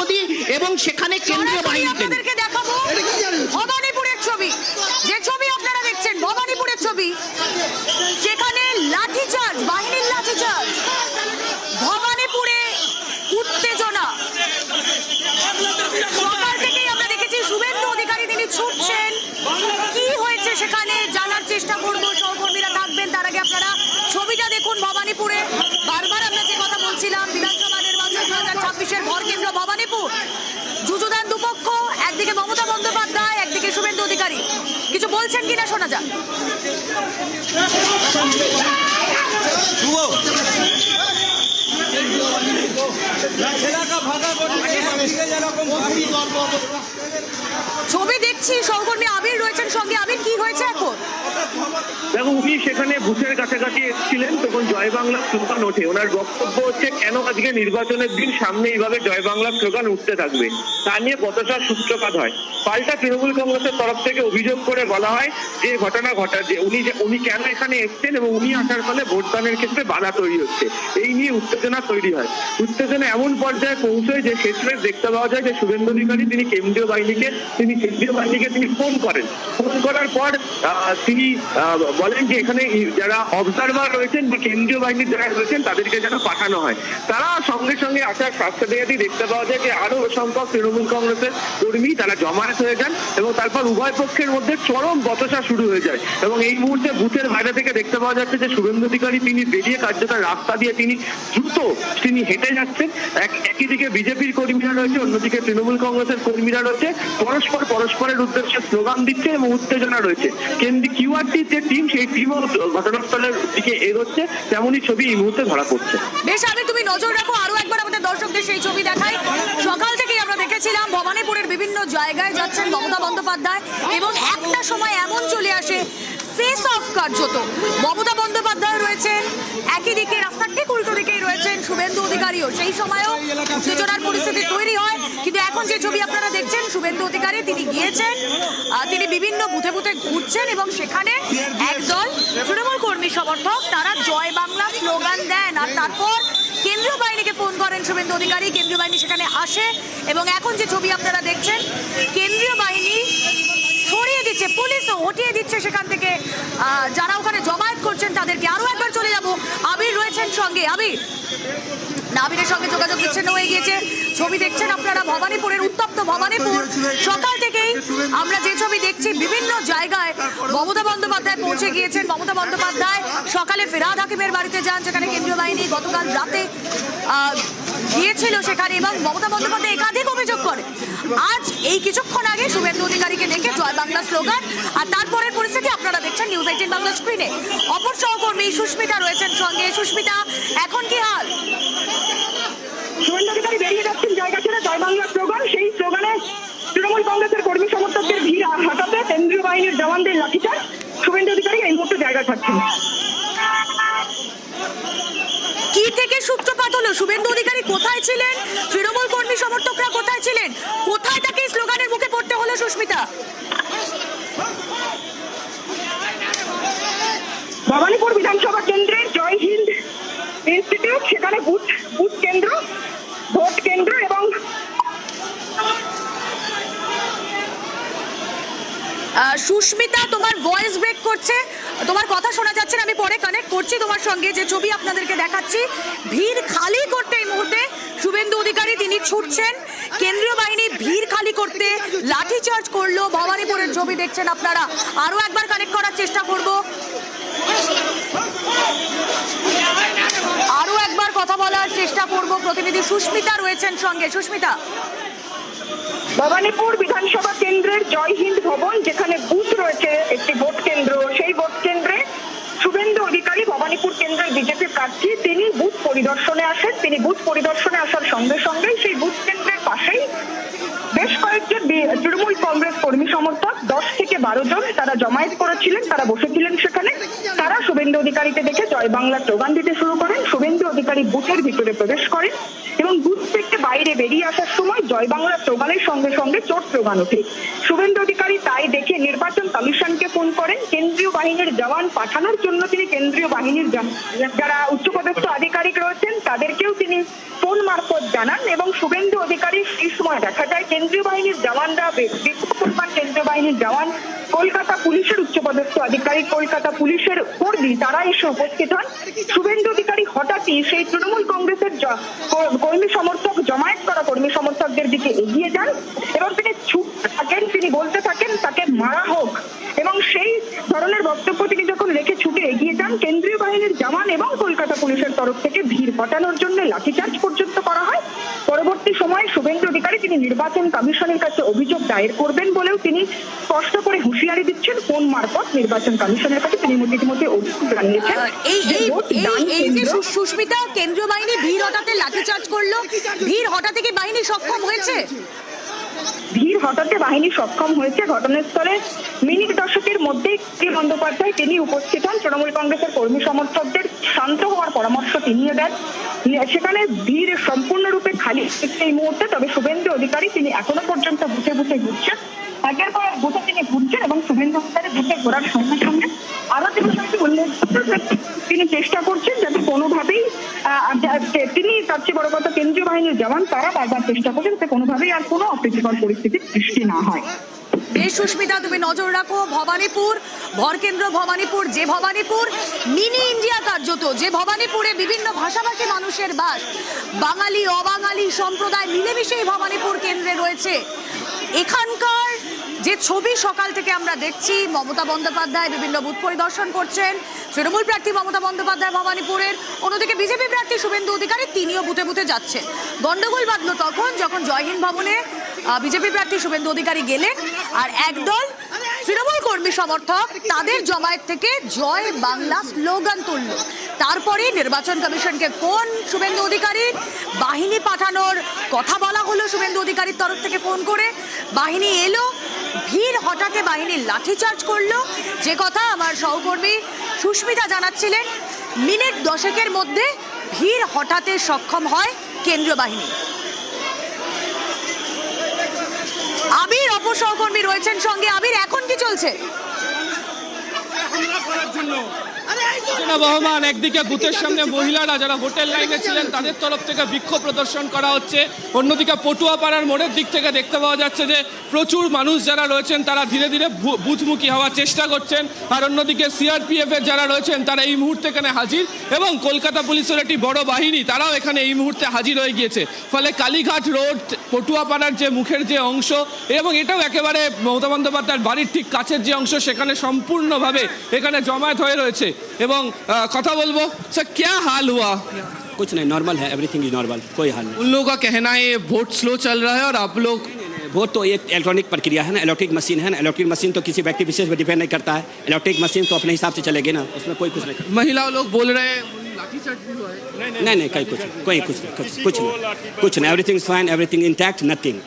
মোদী এবং সেখানে কেন্দ্রীয় বাহিনীকে দেখাবো ভবানীপুরের ছবি, যে ছবি আপনারা দেখছেন ভবানীপুরের ছবি, সেখানে লাঠিচার্জ, বাহিনীর লাঠিচার্জ, ভবানীপুরে উত্তেজনা। সকাল থেকেই আমরা দেখেছি শুভেন্দু অধিকারী তিনি ছুটছেন, কি হয়েছে সেখানে জানার চেষ্টা করব, সহকর্মীরা থাকবেন। তার আগে আপনারা ছবিটা দেখুন ভবানীপুরে। বারবার আমরা যে কথা বলছিলাম, বিধানসভা নির্বাচন 2026-এর ভর কেন্দ্র ভবানীপুর, যুযুধান দুপক্ষ, একদিকে মমতা বন্দ্যোপাধ্যায়, একদিকে শুভেন্দু অধিকারী। কিছু বলছেন কিনা শোনা যাক। ছবি দেখছি, সহকর্মী আবির রয়েছেন সঙ্গে। আবির, কি হয়েছে এখন? দেখো, উনি সেখানে বুথের কাছাকাছি এসেছিলেন, তখন জয় বাংলা স্লোগান ওঠে। ওনার বক্তব্য হচ্ছে কেন আজকে নির্বাচনের দিন সামনে এইভাবে জয় বাংলা স্লোগান উঠতে থাকবে, তা নিয়ে বচসার সূত্রপাত হয়। পাল্টা তৃণমূল কংগ্রেসের তরফ থেকে অভিযোগ করে বলা হয় যে ঘটনা ঘটা যে উনি কেন এখানে এসছেন এবং উনি আসার ফলে ভোটদানের ক্ষেত্রে বাধা তৈরি হচ্ছে, এই নিয়ে উত্তেজনা তৈরি হয়। উত্তেজনা এমন পর্যায়ে পৌঁছয় যে শেষমেশ দেখতে পাওয়া যায় যে শুভেন্দু অধিকারী তিনি কেন্দ্রীয় বাহিনীকে তিনি ফোন করেন। ফোন করার পর তিনি বলেন যে এখানে যারা অবজারভার রয়েছেন বা কেন্দ্রীয় বাহিনীর যারা রয়েছেন তাদেরকে যেন পাঠানো হয়। তারা সঙ্গে সঙ্গে আসার সাথে দেখতে পাওয়া যায় যে আরো সংখ্যক তৃণমূল কংগ্রেসের কর্মী তারা জমায়েত হয়ে যান এবং তারপর উভয় পক্ষের মধ্যে চরম বচসা শুরু হয়ে যায়। এবং এই মুহূর্তে বুথের বাইরে থেকে দেখতে পাওয়া যাচ্ছে যে শুভেন্দু অধিকারী তিনি বেরিয়ে কার্যত রাস্তা দিয়ে তিনি হেঁটে যাচ্ছেন। একই দিকে বিজেপির কর্মীরা রয়েছে, অন্যদিকে তৃণমূল কংগ্রেসের কর্মীরা রয়েছে, পরস্পরের উদ্দেশ্যে স্লোগান দিচ্ছে এবং উত্তেজনা রয়েছে। কিউআরটির যে টিম, সেই টিমও ঘটনাস্থলের দিকে এগোচ্ছে, তেমনই ছবি এই মুহূর্তে ধরা পড়ছে। বেশ, আমি তুমি নজর রাখো, আরো একবার আমাদের দর্শকদের সেই ছবি দেখাই। সকাল থেকেই আমরা দেখেছিলাম ভবানীপুরের বিভিন্ন জায়গায় যাচ্ছেন মমতা বন্দ্যোপাধ্যায় এবং একটা সময় এমন চলে আসে ফেস অফ কার্যত মমতা বন্দ্যোপাধ্যায় রয়েছেন, একই দিকে রাস্তার ঠিক উল্টো দিকেই রয়েছেন শুভেন্দু অধিকারীও। সেই সময়ও উত্তেজনার পরিস্থিতি তৈরি হয়, কিন্তু এখন যে ছবি আপনারা দেখছেন শুভেন্দু অধিকারী তিনি গিয়েছেন, তিনি বিভিন্ন বুথে বুথে ঘুরছেন এবং সেখানে একদল তৃণমূল কর্মী সমর্থক তারা জয় বাংলা স্লোগান দেন। আর তারপর কেন্দ্রীয় বাহিনীকে ফোন করেন শুভেন্দু অধিকারী, কেন্দ্রীয় বাহিনী সেখানে আসে এবং এখন যে ছবি আপনারা দেখছেন কেন্দ্রীয় বাহিনী সরিয়ে দিচ্ছে, পুলিশও হটিয়ে দিচ্ছে সেখান থেকে যারা ওখানে জমায়েত করছেন তাদেরকে। আরো একবার চলে যাব, আবির রয়েছেন সঙ্গে। আবিরের সঙ্গে যোগাযোগ বিচ্ছিন্ন হয়ে গিয়েছে। ছবি দেখছেন আপনারা ভবানীপুরের, উত্তপ্ত ভবানীপুর। সকাল থেকেই আমরা যে ছবি দেখছি বিভিন্ন জায়গায় মমতা বন্দ্যোপাধ্যায় পৌঁছে গিয়েছেন। মমতা বন্দ্যোপাধ্যায় সকালে ফিরহাদ হাকিমের বাড়িতে যান, যেখানে কেন্দ্রীয় বাহিনী গতকাল রাতে গিয়েছিল সেখানে, এবং মমতা বন্দ্যোপাধ্যায় একাধিক অভিযোগ করে আজ এই কিছুক্ষণ আগে শুভেন্দু অধিকারীকে দেখে জয় বাংলা স্লোগান। আর তারপরের পরিস্থিতি আপনারা দেখছেন নিউজ 18 বাংলা স্ক্রিনে। অপর সহকর্মী সুস্মিতা রয়েছেন সঙ্গে। সুস্মিতা, এখন কি হাল? শুভেন্দু অধিকারী বেরিয়ে যাচ্ছেন জায়গা ছেড়ে জয় বাংলা স্লোগান, সেই স্লোগানে তৃণমূল কংগ্রেসের কর্মী সমর্থকদের ভিড় হাঁটাতে কেন্দ্রীয় বাহিনীর জওয়ানদের লাঠিচার্জ। শুভেন্দু অধিকারী এই মুহূর্তে জায়গা ছাড়ছেন। কি থেকে সূত্রপাত হলো? শুভেন্দু অধিকারী কোথায় ছিলেন? তৃণমূল কর্মী সমর্থকরা কোথায় ছিলেন? কোথায় তাকে স্লোগানের মুখে পড়তে হলো সুস্মিতা? ভবানীপুর বিধানসভা কেন্দ্রের জয় হিন্দ ইনস্টিটিউট, সেখানে বুথ কেন্দ্র, ভোট কেন্দ্র এবং সুস্মিতা, তোমার ভয়েস ব্রেক করছে, তোমার কথা শোনা যাচ্ছে না। আমি পরে কানেক্ট করছি তোমার সঙ্গে। যে ছবি আপনাদেরকে দেখাচ্ছি, ভিড় খালি করতে এই মুহূর্তে শুভেন্দু অধিকারী তিনি ছুটছেন, কেন্দ্রীয় বাহিনী ভিড় খালি করতে লাঠিচার্জ করলো। ভবানীপুরের ছবি দেখছেন আপনারা। আরো একবার কানেক্ট করার চেষ্টা করব, আরো একবার কথা বলার চেষ্টা করব। প্রতিনিধি সুস্মিতা রয়েছেন সঙ্গে। সুস্মিতা, ভবানীপুর বিধানসভা কেন্দ্রের জয় হিন্দ ভবন, যেখানে বুথ রয়েছে একটি ভোট কেন্দ্র, সেই ভোট কেন্দ্রে শুভেন্দু অধিকারী ভবানীপুর কেন্দ্রের বিজেপি প্রার্থী, তিনি বুথ পরিদর্শনে আসেন। তিনি বুথ পরিদর্শনে আসার সঙ্গে সঙ্গেই সেই বুথ কেন্দ্রের পাশেই বেশ কয়েকজন তৃণমূল কংগ্রেস কর্মী সমর্থক 10 থেকে 12 জন তারা জমা জমায়েত করেছিলেন, তারা বসেছিলেন সেখানে, তারা শুভেন্দু অধিকারীকে দেখে জয় বাংলা স্লোগান দিতে শুরু করেন। শুভেন্দু অধিকারী বুথের ভিতরে প্রবেশ করেন এবং বুথ থেকে বাইরে বেরিয়ে আসার সময় জয় বাংলা স্লোগানের সঙ্গে সঙ্গে চোট স্লোগান ওঠে। শুভেন্দু অধিকারী তাই দেখে নির্বাচন কমিশনকে ফোন করেন। কেন্দ্রীয় বাহিনীর জওয়ান পাঠানোর জন্য তিনি কেন্দ্রীয় বাহিনীর যারা উচ্চপদস্থ আধিকারিক রয়েছেন তাদেরকেও তিনি ফোন মারফত জানান এবং শুভেন্দু অধিকারী সেই সময় দেখা যায় কেন্দ্রীয় বাহিনীর জওয়ানরা বিপুল পরিমাণ কেন্দ্রীয় বাহিনীর জওয়ান, কলকাতা পুলিশের উচ্চপদস্থ আধিকারিক, কলকাতা পুলিশের কর্মী তারা এসে উপস্থিত হন। শুভেন্দু অধিকারী হঠাৎই সেই তৃণমূল কংগ্রেসের কর্মী সমর্থক, জমায়েত করা কর্মী সমর্থকদের দিকে এগিয়ে যান এবং তিনি ছুটতে থাকেন, তিনি বলতে থাকেন তাকে মারা হোক এবং সেই ধরনের বক্তব্য তিনি যখন রেখে ছুটে এগিয়ে যান, কেন্দ্রীয় বাহিনীর জওয়ান এবং কলকাতা পুলিশের তরফ থেকে ভিড় হটানোর জন্য লাঠিচার্জ পর্যন্ত করা হয়। পরবর্তী সময়ে শুভেন্দু অধিকারী তিনি নির্বাচন কমিশনের কাছে অভিযোগ দায়ের করবেন বলেও তিনি স্পষ্ট করে হুঁশিয়ারি দিচ্ছেন ফোন মারফত নির্বাচন কমিশনের কাছে। তিনি ইতিমধ্যে অভিযোগ জানিয়েছেন। এই যে সুস্মিতা, কেন্দ্রীয় বাহিনী ভিড় হটাতে লাঠিচার্জ করলো, ভিড় হটাতে কি বাহিনী সক্ষম হয়েছে? ভিড় হটাতে বাহিনী সক্ষম হয়েছে। ঘটনাস্থলে মিনিট দশকের মধ্যেই শ্রী বন্দ্যোপাধ্যায় তিনি উপস্থিত হন। তৃণমূল কংগ্রেসের কর্মী সমর্থকদের শান্ত হওয়ার পরামর্শ তিনি দেন। সেখানে ভিড় সম্পূর্ণরূপে খালি এই মুহূর্তে, তবে শুভেন্দু অধিকারী তিনি এখনো পর্যন্ত বুথে বুথে ঘুরছেন। একের পর এক বুথে তিনি ঘুরছেন এবং শুভেন্দু অধিকারী বুথে ঘোরার সঙ্গে সঙ্গে আরো যে বিষয়টি উল্লেখ করছেন, তিনি চেষ্টা করছেন যাতে কোনোভাবেই তিনি তার চেয়ে বড় কথা কেন্দ্রীয় বাহিনীর জওয়ান তারা বারবার চেষ্টা করছেন যাতে কোনোভাবেই আর কোনো অপ্রীতিকর পরিস্থিতির সৃষ্টি না হয়। বেশ সুস্মিতা, তুমি নজর রাখো ভবানীপুর, ভরকেন্দ্র ভবানীপুর, যে ভবানীপুর মিনি ইন্ডিয়া কার্যত, যে ভবানীপুরে বিভিন্ন ভাষাভাষী মানুষের বাস, বাঙালি অবাঙালি সম্প্রদায় মিলেমিশেই ভবানীপুর কেন্দ্রে রয়েছে। এখানকার যে ছবি সকাল থেকে আমরা দেখছি, মমতা বন্দ্যোপাধ্যায় বিভিন্ন বুথ পরিদর্শন করছেন, তৃণমূল প্রার্থী মমতা বন্দ্যোপাধ্যায় ভবানীপুরের, অন্যদিকে বিজেপি প্রার্থী শুভেন্দু অধিকারী তিনিও বুথে বুথে যাচ্ছেন। গন্ডগোল বাঁধলো তখন যখন জয়হিন্দ ভবনে বিজেপি প্রার্থী শুভেন্দু অধিকারী গেলেন আর একদল তৃণমূল কর্মী সমর্থক তাদের জমায়েত থেকে জয় বাংলা স্লোগান তুলল। তারপরে নির্বাচন কমিশনকে ফোন শুভেন্দু অধিকারীর, বাহিনী পাঠানোর কথা বলা হলো শুভেন্দু অধিকারীর তরফ থেকে ফোন করে, বাহিনী এলো, ভিড় হঠাতে বাহিনী লাঠিচার্জ করলো। যে কথা আমার সহকর্মী সুস্মিতা জানাচ্ছিলেন, মিনিট দশেকের মধ্যে ভিড় হঠাতে সক্ষম হয় কেন্দ্রীয় বাহিনী। আবির অপসহকর্মী রয়েছেন সঙ্গে। আবির, এখন কি চলছে? বহমান, একদিকে বুথের সামনে মহিলারা যারা ভোটের লাইনে ছিলেন তাদের তরফ থেকে বিক্ষোভ প্রদর্শন করা হচ্ছে, অন্যদিকে পটুয়াপাড়ার মোড়ের দিক থেকে দেখতে পাওয়া যাচ্ছে যে প্রচুর মানুষ যারা রয়েছেন তারা ধীরে ধীরে বুথমুখী হওয়ার চেষ্টা করছেন, আর অন্যদিকে সিআরপিএফ এর যারা রয়েছেন তারা এই মুহূর্তে এখানে হাজির এবং কলকাতা পুলিশের একটি বড় বাহিনী তারাও এখানে এই মুহূর্তে হাজির হয়ে গিয়েছে। ফলে কালীঘাট রোড, পটুয়াপাড়ার যে মুখের যে অংশ এবং এটাও একেবারে মমতা বন্দ্যোপাধ্যায়ের বাড়ির ঠিক কাছের যে অংশ, সেখানে সম্পূর্ণভাবে এখানে জমায়েত হয়ে রয়েছে। এবং কথা বলবো, স্যার क्या हाल हुआ? कुछ नहीं, नॉर्मल है, एवरीथिंग इज नॉर्मल, कोई हाल नहीं। उन लोगों का कहना है ये वोट स्लो चल रहा है और आप लोग वोट तो एक इलेक्ट्रॉनिक प्रक्रिया है ना, इलेक्ट्रिक मशीन है ना, इलेक्ट्रिक मशीन तो किसी व्यक्ति विशेष पर डिपेंड नहीं करता है, इलेक्ट्रिक मशीन तो अपने हिसाब से चलेगी ना, उसमें कोई कुछ नहीं। महिला लोग बोल रहे हैं लाठीचार्ज भी हुआ है। नहीं नहीं, कुछ नहीं, everything is fine, everything intact, nothing.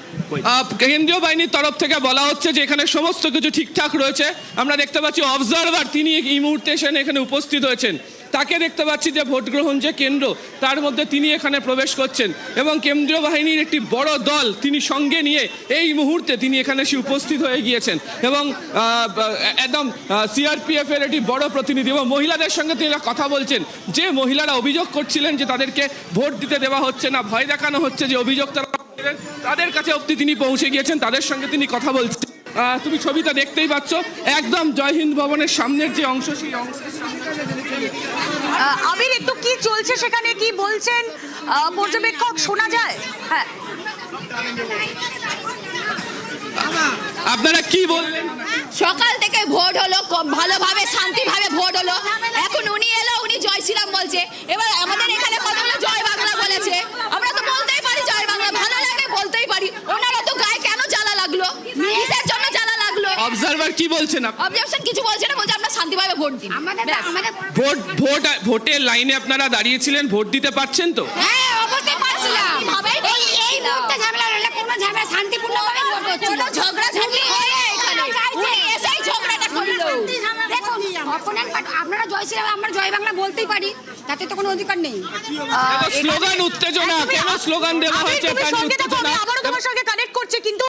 কেন্দ্রীয় বাহিনীর তরফ থেকে বলা হচ্ছে যে এখানে সমস্ত কিছু ঠিকঠাক রয়েছে। আমরা দেখতে পাচ্ছি অবজারভার তিনি এই মুহূর্তে এসে এখানে উপস্থিত হয়েছেন, তাকে দেখতে পাচ্ছি যে ভোট গ্রহণ যে কেন্দ্র তার মধ্যে তিনি এখানে প্রবেশ করছেন এবং কেন্দ্রীয় বাহিনীর একটি বড় দল তিনি সঙ্গে নিয়ে এই মুহূর্তে তিনি এখানে এসে উপস্থিত হয়ে গিয়েছেন এবং একদম সিআরপিএফ এর একটি বড় প্রতিনিধি এবং মহিলাদের সঙ্গে তিনি কথা বলছেন। যে মহিলারা অভিযোগ করছিলেন যে তাদেরকে ভোট দিতে দেওয়া হচ্ছে না, ভয় দেখানো হচ্ছে, যে অভিযোগ তাদের কাছে অবধি তিনি পৌঁছে গিয়েছেন, তাদের সঙ্গে তিনি কথা বলছেন। তুমি ছবিটা দেখতেই পাচ্ছ, একদম জয় হিন্দ ভবনের সামনের যে অংশ, সেই অংশ। আবির, একটু কি চলছে সেখানে, কি বলছেন পর্যবেক্ষক, শোনা যায়? হ্যাঁ, আপনারা কি বললেন? সকাল থেকে ভোট হলো, ভালোভাবে শান্তিভাবে ভোট হলো, এখন উনি এলো, উনি জয় শ্রীরাম বলছে। এবার আমাদের এখানে কতগুলো জয় বাংলা বলেছে, আমরা তো বলতেই পারি জয় বাংলা, ভালো লাগে বলতেই পারি। ওনারা তো গায়ে কেন জ্বালা লাগলো, কিসের জন্য জ্বালা লাগলো? অবজারভার কি বলছেন? অবজেকশন কিছু বলছে না, বলছে আমরা শান্তিভাবে ভোট দিই। ভোটের লাইনে আপনারা দাঁড়িয়েছিলেন, ভোট দিতে পারছেন তো? হ্যাঁ, অবশ্যই পারছিলাম। এই মুহূর্তে ঝামেলা হলে কোনো ঝামেলা শান্তিপূর্ণভাবে ভোট হচ্ছে, কোনো ঝগড়া ঝামেলা হয় এখানে, উনি এসেই ঝগড়াটা করলো। অপোনেন্ট, বাট আপনারা জয় শ্রীরাম আমরা জয় বাংলা বলতেই পারি, তাতে তো কোনো অধিকার নেই। স্লোগান উত্তেজনা, কেন স্লোগান দেওয়া হয়েছে? আবারও তোমার সঙ্গে কানেক্ট করছে, কিন্তু